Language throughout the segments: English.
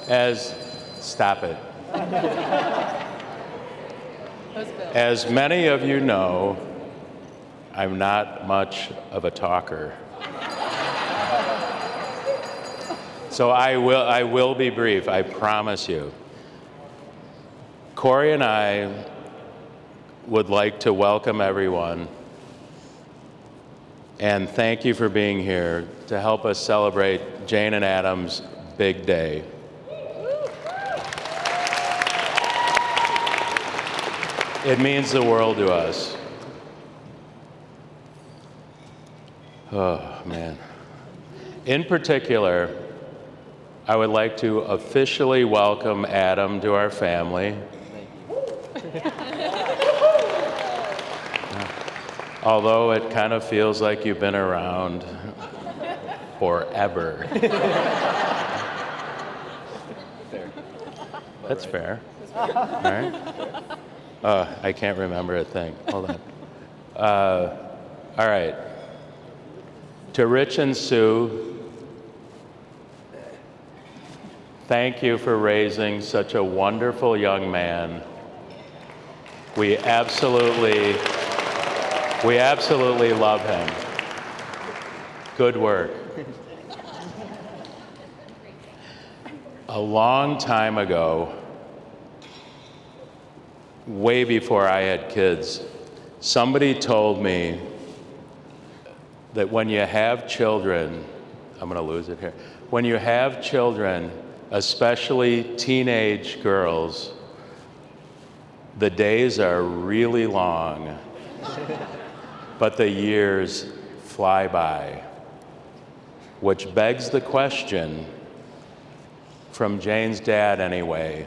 As, stop it. As many of you know, I'm not much of a talker. So I will be brief, I promise you. Corey and I would like to welcome everyone and thank you for being here to help us celebrate Jane and Adam's big day. It means the world to us. Oh, man. In particular, I would like to officially welcome Adam to our family. Although it kind of feels like you've been around forever. That's fair. All right. I can't remember a thing. Hold on. All right. To Rich and Sue, thank you for raising such a wonderful young man. We absolutely love him. Good work. A long time ago, way before I had kids, somebody told me that when you have children, I'm going to lose it here. When you have children, especially teenage girls, the days are really long, but the years fly by. Which begs the question, from Jane's dad anyway,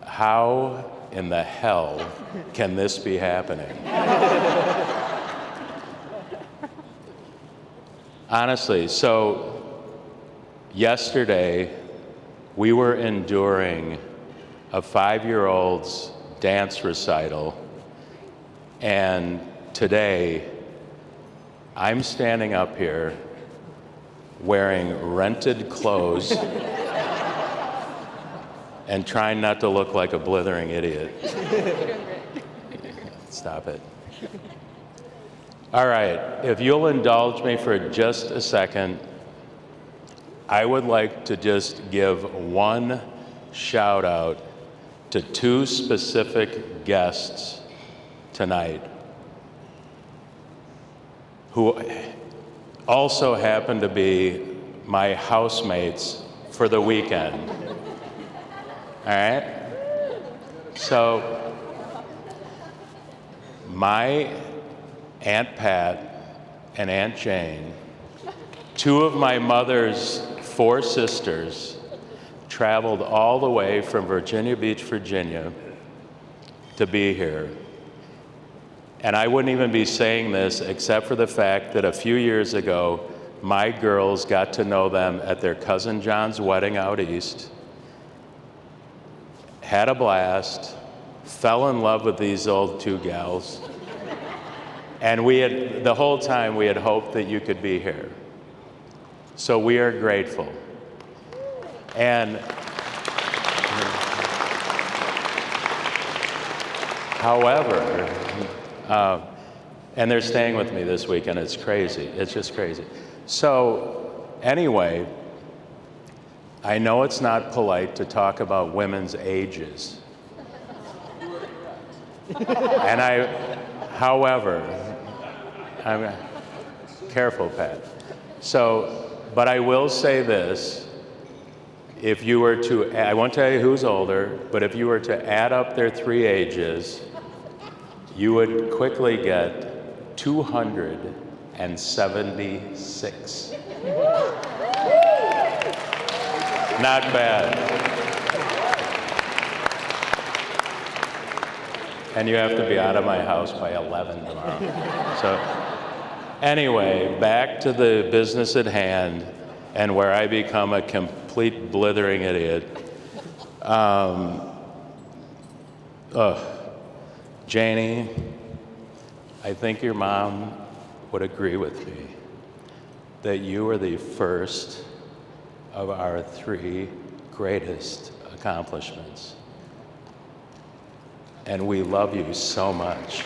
how in the hell can this be happening? Honestly, so yesterday we were enduring a 5-year-old's dance recital, and today I'm standing up here wearing rented clothes and trying not to look like a blithering idiot. Stop it. All right, if you'll indulge me for just a second, I would like to just give one shout out to 2 specific guests tonight who also happen to be my housemates for the weekend. All right? So, my Aunt Pat and Aunt Jane, 2 of my mother's 4 sisters, traveled all the way from Virginia Beach, Virginia, to be here. And I wouldn't even be saying this except for the fact that a few years ago, my girls got to know them at their cousin John's wedding out east, had a blast, fell in love with these old 2 gals, and the whole time we had hoped that you could be here. So we are grateful. And however, and they're staying with me this weekend. It's crazy. It's just crazy. So anyway, I know it's not polite to talk about women's ages. And however, I'm careful, Pat. So, but I will say this. If you were to, I won't tell you who's older, but if you were to add up their 3 ages, you would quickly get 276. Not bad. And you have to be out of my house by 11 tomorrow. So anyway, back to the business at hand and where I become a complete blithering idiot. Janie, I think your mom would agree with me that you were the first of our 3 greatest accomplishments. And we love you so much.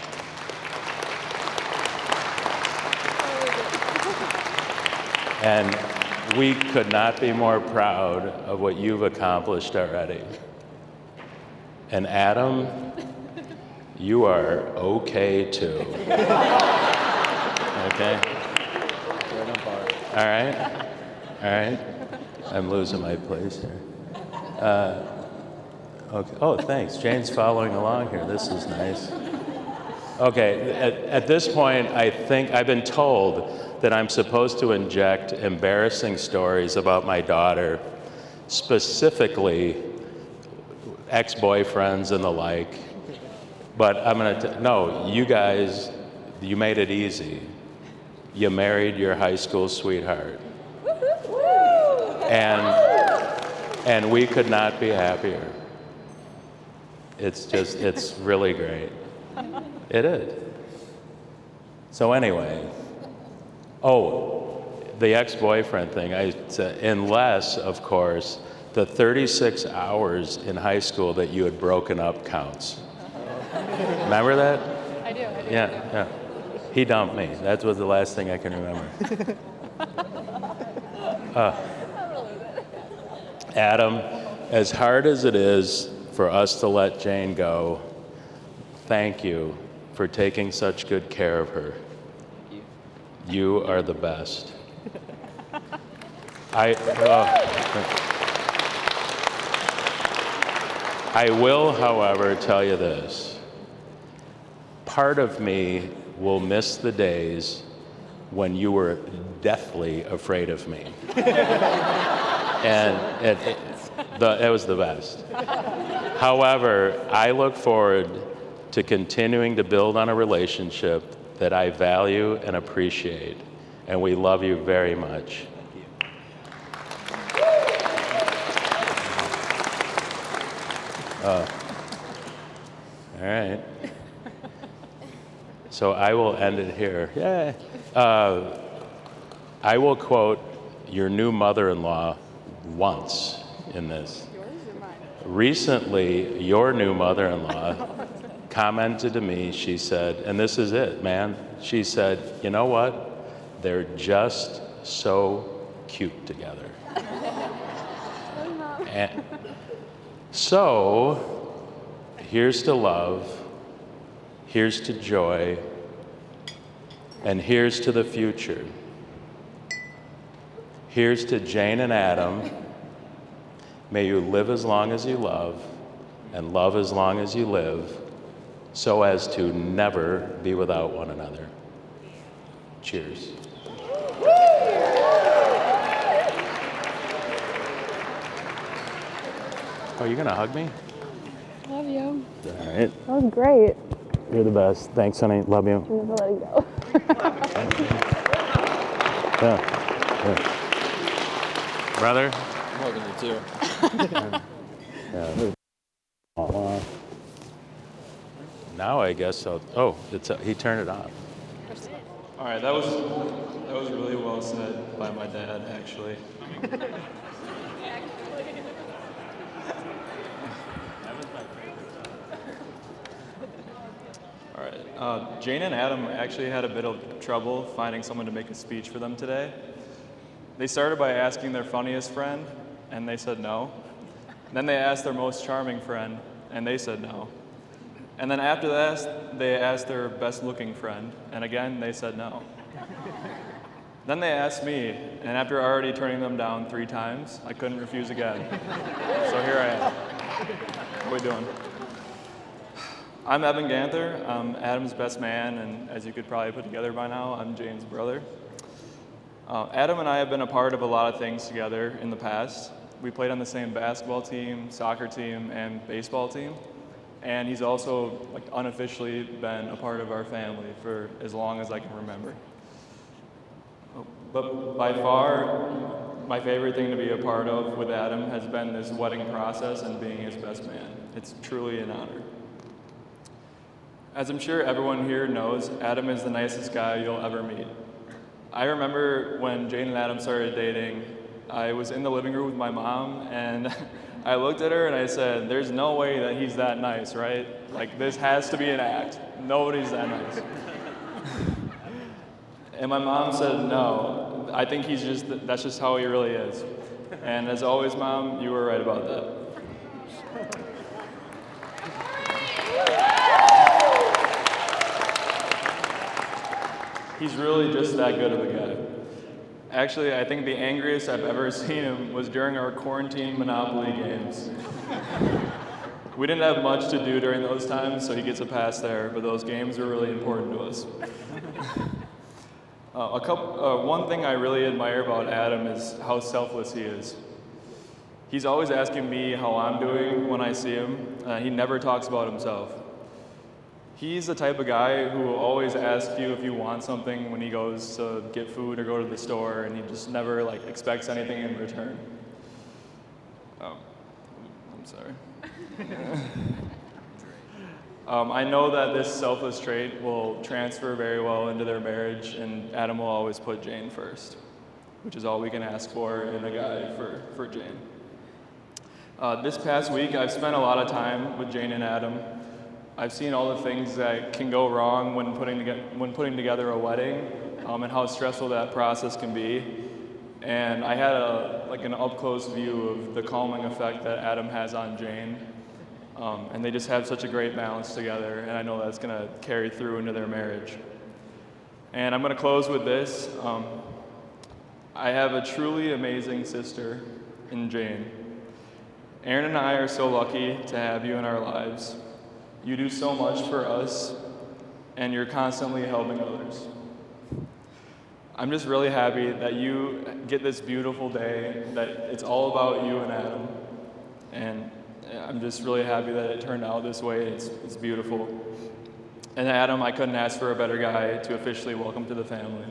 And we could not be more proud of what you've accomplished already. And Adam, you are okay too. Okay? All right? All right? I'm losing my place here. Okay. Oh, thanks. Jane's following along here. This is nice. Okay, at this point, I think I've been told that I'm supposed to inject embarrassing stories about my daughter, specifically ex-boyfriends and the like. But I'm gonna, no, you guys, you made it easy. You married your high school sweetheart. And we could not be happier. It's really great. It is. So anyway, the ex-boyfriend thing, I said, unless, of course, the 36 hours in high school that you had broken up counts. Remember that? I do. Yeah. He dumped me. That was the last thing I can remember. Adam, as hard as it is for us to let Jane go, thank you for taking such good care of her. You are the best. I will, however, tell you this. Part of me will miss the days when you were deathly afraid of me. And it was the best. However, I look forward to continuing to build on a relationship that I value and appreciate. And we love you very much. All right. So I will end it here. Yay. I will quote your new mother-in-law once in this. Yours or mine? Recently, your new mother-in-law commented to me, she said, and this is it, man. She said, you know what? They're just so cute together. And so, here's to love, here's to joy, and here's to the future. Here's to Jane and Adam. May you live as long as you love, and love as long as you live, so as to never be without one another. Cheers. Oh, you gonna hug me? Love you. All right. That was great. You're the best. Thanks, honey. Love you. I'm never letting go. Yeah. Brother? I'm hugging you too. Yeah. Now I guess so. Oh, he turned it off. All right, that was really well said by my dad, actually. All right, Jane and Adam actually had a bit of trouble finding someone to make a speech for them today. They started by asking their funniest friend, and they said no. Then they asked their most charming friend, and they said no. And then after that, they asked their best-looking friend, and again, they said no. Then they asked me, and after already turning them down 3 times, I couldn't refuse again. So here I am. What are we doing? I'm Evan Ganther. I'm Adam's best man, and as you could probably put together by now, I'm Jane's brother. Adam and I have been a part of a lot of things together in the past. We played on the same basketball team, soccer team, and baseball team. And he's also unofficially been a part of our family for as long as I can remember. But by far, my favorite thing to be a part of with Adam has been this wedding process and being his best man. It's truly an honor. As I'm sure everyone here knows, Adam is the nicest guy you'll ever meet. I remember when Jane and Adam started dating, I was in the living room with my mom, and I looked at her and I said, there's no way that he's that nice, right? Like, this has to be an act. Nobody's that nice. And my mom said, no, I think that's just how he really is. And as always, Mom, you were right about that. He's really just that good of a guy. Actually, I think the angriest I've ever seen him was during our quarantine Monopoly games. We didn't have much to do during those times, so he gets a pass there, but those games were really important to us. One thing I really admire about Adam is how selfless he is. He's always asking me how I'm doing when I see him. He never talks about himself. He's the type of guy who will always ask you if you want something when he goes to get food or go to the store, and he just never expects anything in return. I'm sorry. I know that this selfless trait will transfer very well into their marriage, and Adam will always put Jane first, which is all we can ask for in a guy for Jane. This past week, I've spent a lot of time with Jane and Adam. I've seen all the things that can go wrong when putting together a wedding, and how stressful that process can be. And I had an up-close view of the calming effect that Adam has on Jane. And they just have such a great balance together, and I know that's going to carry through into their marriage. And I'm going to close with this. I have a truly amazing sister in Jane. Aaron and I are so lucky to have you in our lives. You do so much for us, and you're constantly helping others. I'm just really happy that you get this beautiful day, that it's all about you and Adam. And I'm just really happy that it turned out this way. It's beautiful. And Adam, I couldn't ask for a better guy to officially welcome to the family.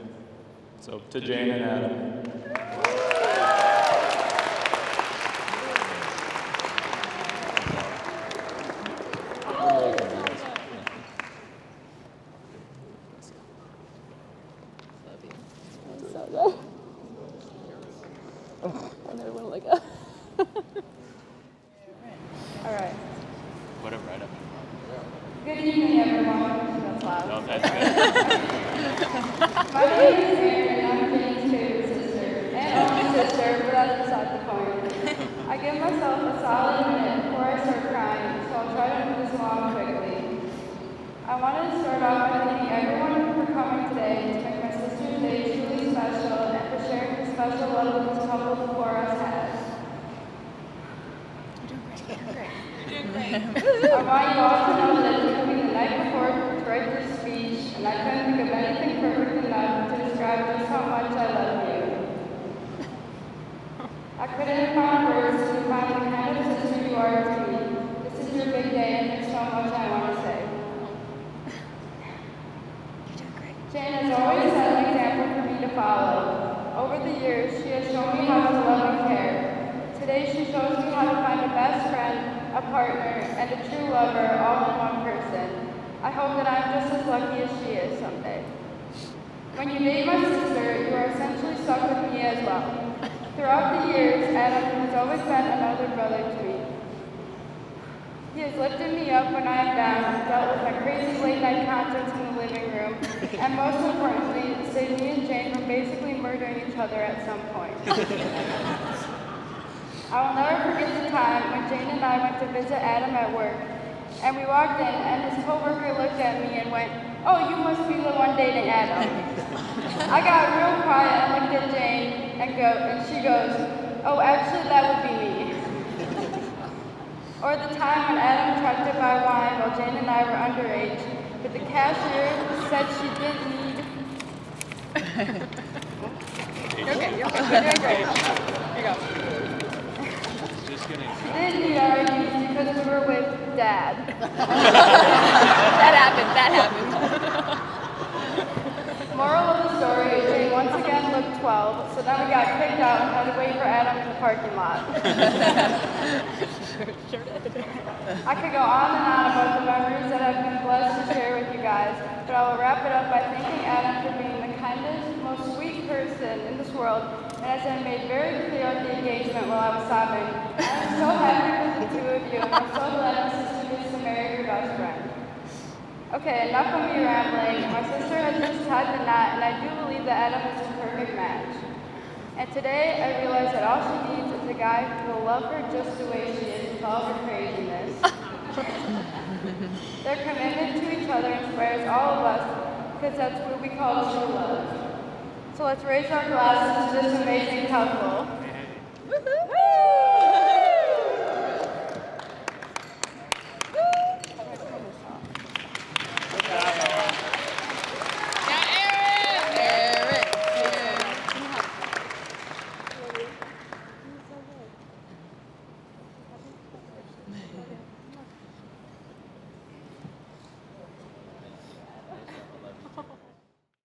So to Jane and Adam. All right. Whatever, right up. Good evening, everyone. That's loud. No, that's good. My name is Erin, and I'm Jane's favorite sister, and only sister, but that's beside the point. I give myself a solid minute before I start crying, so I'll try to move this along quickly. I wanted to start off by thanking everyone for coming today to make my sister's day truly special and for sharing the special love this couple before us has. I want you all to know that it took me the night before to write this speech, and I couldn't think of anything perfect enough to describe just how much I love you. I couldn't have found words to define the kind of sister you are to me. This is your big day, and there's so much I want to say. Jane has always set an example for me to follow. Over the years, she has shown me how to love and care. Today, she shows me how to find a best friend, a partner, and a true lover all in one person. I hope that I'm just as lucky as she is someday. When you date my sister, you are essentially stuck with me as well. Throughout the years, Adam has always been another brother to me. He has lifted me up when I am down, dealt with my crazy late-night concerts in the living room, and most importantly, saved me and Jane from basically murdering each other at some point. I will never forget the time when Jane and I went to visit Adam at work, and we walked in, and his coworker looked at me and went, "Oh, you must be the one dating Adam." I got real quiet and looked at Jane, and she goes, "Oh, actually, that would be me." Or the time when Adam tried to buy wine while Jane and I were underage, but the cashier said she didn't need. Okay, you're doing great. Here you go. She didn't need our IDs because we were with Dad. That happened. Moral of the story, Jane once again looked 12, so then we got kicked out and had to wait for Adam in the parking lot. I could go on and on about the memories that I've been blessed to share with you guys, but I will wrap it up by thanking Adam for being the kindest, most sweet person in this world, and as I made very clear at the engagement while I was sobbing, I am so happy for the two of you, and I'm so glad my sister gets to marry her best friend. Okay, enough of me rambling. My sister has just tied the knot, and I do believe that Adam is a perfect match. And today, I realize that all she needs is a guy who will love her just the way she is with all her craziness. Their commitment to each other inspires all of us, because that's what we call true love. So let's raise our glasses to this amazing couple.